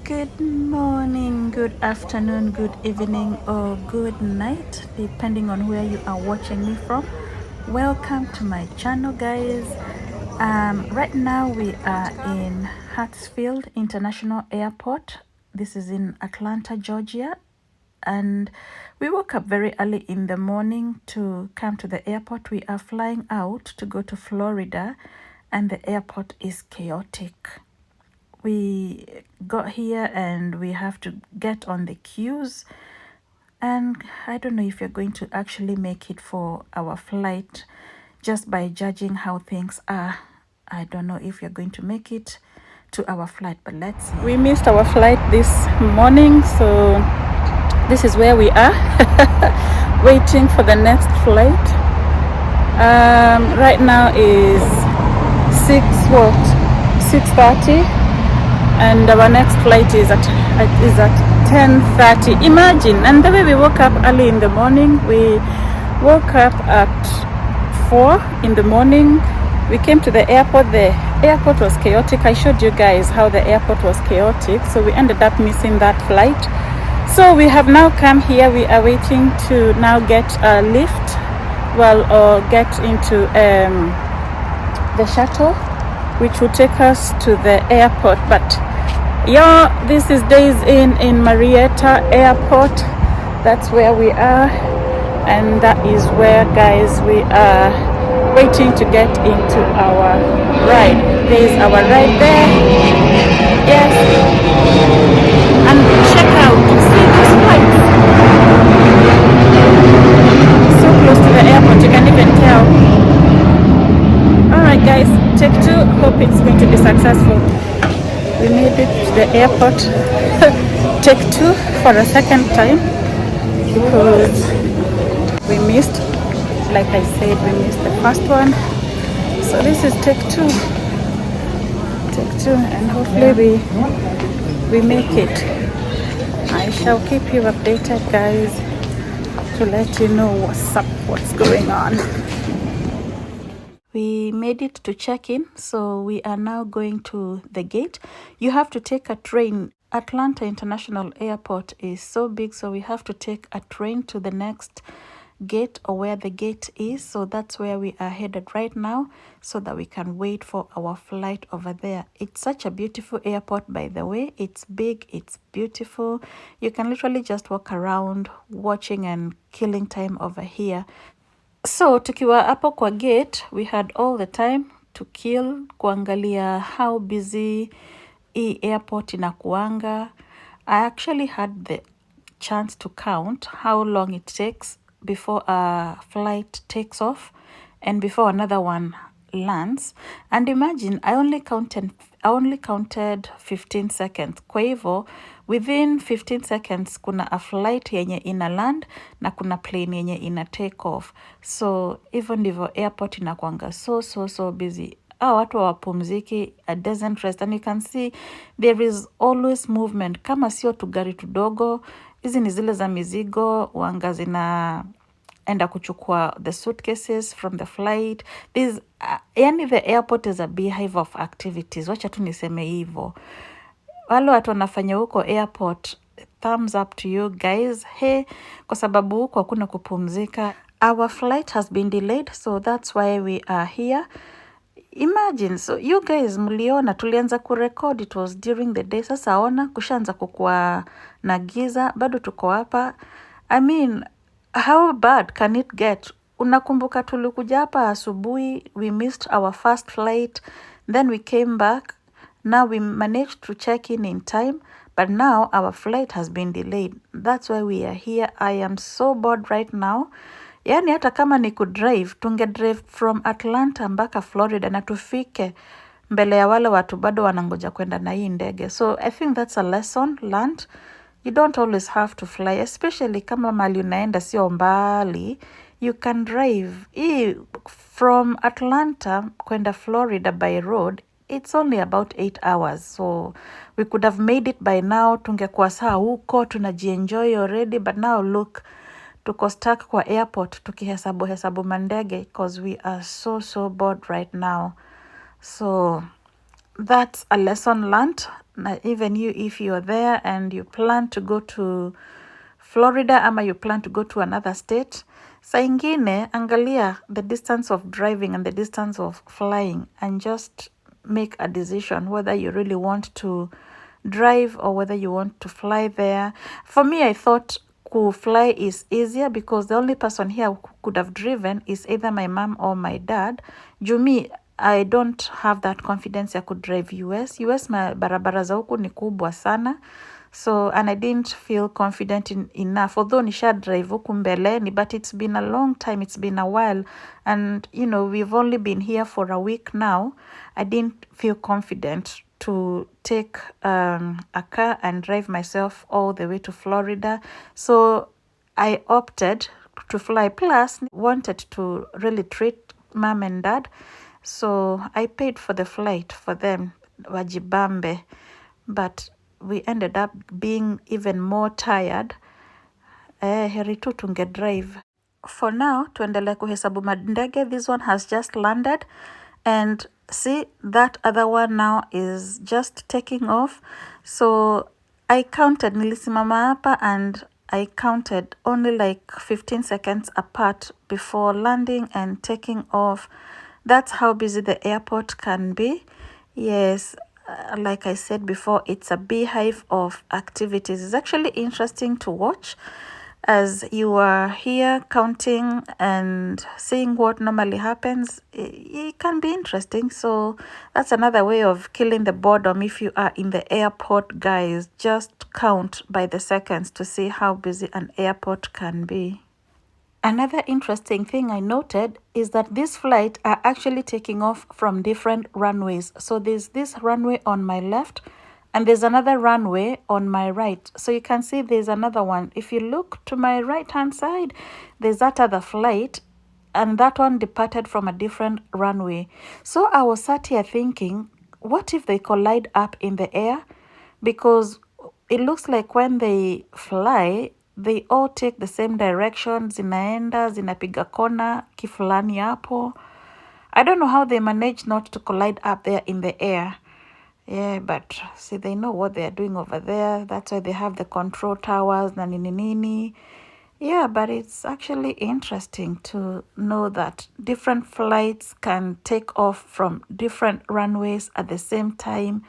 Good morning, good afternoon, good evening, or good night, depending on where you are watching me from. Welcome to my channel, guys. Right now we are in Hartsfield International Airport. This is in Atlanta, Georgia. And we woke up very early in the morning to come to the airport. We are flying out to go to Florida, and the airport is chaotic. We got here and we have to get on the queues, and I don't know if you're going to actually make it for our flight just by judging how things are. I don't know if you're going to make it to our flight, but let's see. We missed our flight this morning, so this is where we are waiting for the next flight. Right now is 6:30, and our next flight is at 10:30. Imagine. And the way we woke up early in the morning, we woke up at 4 in the morning. We came to the airport. The airport was chaotic. I showed you guys how the airport was chaotic, so we ended up missing that flight. So we have now come here. We are waiting to now get a lift, or get into the shuttle, which will take us to the airport. But this is days in Marietta Airport. That's where we are, and that is where, guys, we are waiting to get into our ride. There is our ride there. Yes, and check out, see this flight so close to the airport, you can even tell. All right, guys, take 2. Hope it's going to be successful. We made it to the airport. Take 2 for a second time because we missed, like I said, we missed the first one. So this is take 2. Take 2, and hopefully we make it. I shall keep you updated, guys, to let you know what's up, what's going on. We made it to check-in, so we are now going to the gate. You have to take a train. Atlanta International Airport is so big, so we have to take a train to the next gate, or where the gate is. So that's where we are headed right now, so that we can wait for our flight over there. It's such a beautiful airport, by the way. It's big, it's beautiful. You can literally just walk around watching and killing time over here. So tukiwa hapo kwa gate, we had all the time to kill kuangalia how busy hii airport inakuanga. I actually had the chance to count how long it takes before a flight takes off and before another one lands. And imagine, I only counted 15 seconds. Kwa hivyo, within 15 seconds, kuna a flight yenye ina land na kuna plane yenye ina take off. So, even ndivyo airport inakuanga so busy. Watu hawapumziki, doesn't rest. And you can see there is always movement. Kama sio tugari tudogo, hizi ni zile za mizigo, wanga zinaenda kuchukua the suitcases from the flight. Yani the airport is a beehive of activities. Wacha tu niseme hivyo. Wale watu wanafanya huko airport, thumbs up to you guys. Hey, kwa sababu huko hakuna kupumzika. Our flight has been delayed, so that's why we are here. Imagine, so you guys mliona tulianza kurecord, it was during the day. Sasa ona kushaanza kukua na giza, bado tuko hapa. I mean, how bad can it get? Unakumbuka tulikuja hapa asubuhi, we missed our first flight, then we came back. Now we managed to check in time, but now our flight has been delayed. That's why we are here. I am so bored right now. Yani hata kama ni kudrive, drive from Atlanta mpaka Florida na tufike mbele ya wale watu bado wanangoja kwenda na hii ndege. So I think that's a lesson learned. You don't always have to fly, especially kama mali unaenda sio mbali. You can drive. From Atlanta kwenda Florida by road, it's only about 8 hours. So we could have made it by now. Tungekuwa saa huko, tunajienjoy already. But now look, tuko stuck kwa airport tukihesabu mandege because we are so bored right now. So that's a lesson learned. even you, if you're there and you plan to go to Florida ama you plan to go to another state, saa ingine angalia the distance of driving and the distance of flying and just make a decision whether you really want to drive or whether you want to fly there. For me, I thought to fly is easier because the only person here who could have driven is either my mom or my dad. Jumi, I don't have that confidence I could drive US. US barabara za huku ni kubwa sana. So, and I didn't feel confident enough, although nisha drive huku mbeleni, but it's been a long time, it's been a while, and you know, we've only been here for a week now. I didn't feel confident to take a car and drive myself all the way to Florida. So I opted to fly, plus wanted to really treat mom and dad. So I paid for the flight for them, wajibambe, but we ended up being even more tired. Heri tu tunge drive. For now, tuendele kuhesabu mandege. This one has just landed, and see, that other one now is just taking off. So I counted, nilisimama hapa, and I counted only like 15 seconds apart before landing and taking off. That's how busy the airport can be. Yes, like I said before, it's a beehive of activities. It's actually interesting to watch as you are here counting and seeing what normally happens. It can be interesting. So that's another way of killing the boredom. If you are in the airport, guys, just count by the seconds to see how busy an airport can be. Another interesting thing I noted is that this flight are actually taking off from different runways. So there's this runway on my left and there's another runway on my right. So you can see there's another one. If you look to my right hand side, there's that other flight, and that one departed from a different runway. So I was sat here thinking, what if they collide up in the air? Because it looks like when they fly, they all take the same direction, zinaenda, zinapiga kona, kifulani hapo. I don't know how they manage not to collide up there in the air. Yeah, but see, they know what they are doing over there. That's why they have the control towers, na nini nini. Yeah, but it's actually interesting to know that different flights can take off from different runways at the same time.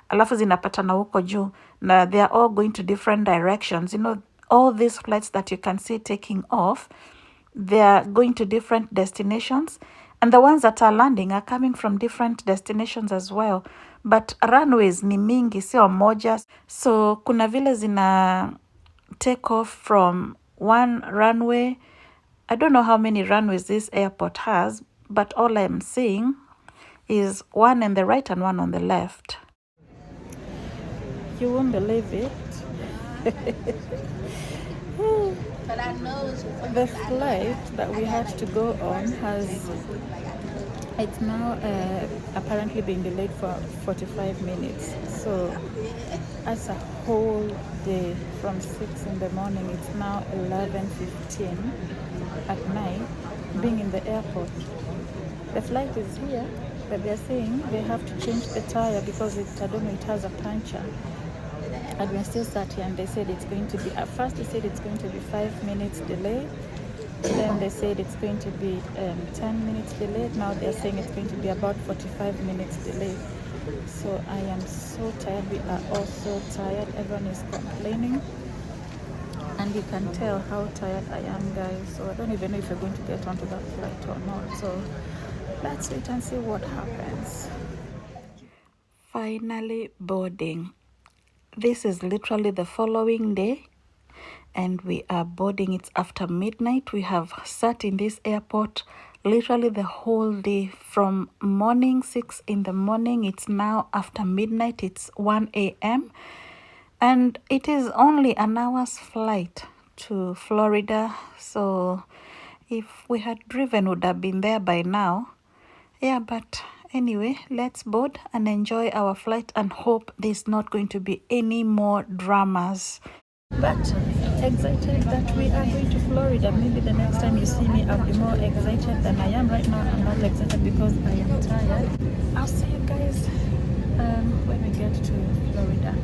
Alafu zinapatana huko juu. Na they are all going to different directions. You know, all these flights that you can see taking off, they are going to different destinations, and the ones that are landing are coming from different destinations as well. But runways ni mingi, sio moja. So kuna vile zina take off from one runway. I don't know how many runways this airport has, but all I'm seeing is one on the right and one on the left. You won't believe it. But I know the flight that we had to go on it's now apparently been delayed for 45 minutes. So as a whole day from 6 in the morning, it's now 11:15 at night, being in the airport. The flight is here, but they're saying they have to change the tire because it has a puncture. And we're still sat here, and they said it's going to be, at first they said it's going to be 5 minutes delay, then they said it's going to be 10 minutes delayed. Now they're saying it's going to be about 45 minutes delayed. So I am so tired. We are all so tired. Everyone is complaining, and you can tell how tired I am, guys. So I don't even know if we're going to get onto that flight or not. So let's wait and see what happens. Finally boarding. This is literally the following day, and we are boarding. It's after midnight. We have sat in this airport literally the whole day from morning 6 in the morning. It's now after midnight. It's 1 a.m. and it is only an hour's flight to Florida. So if we had driven, would have been there by now. Yeah, but anyway, let's board and enjoy our flight and hope there's not going to be any more dramas. But excited that we are going to Florida. Maybe the next time you see me, I'll be more excited than I am right now. I'm not excited because I am tired. I'll see you guys when we get to Florida.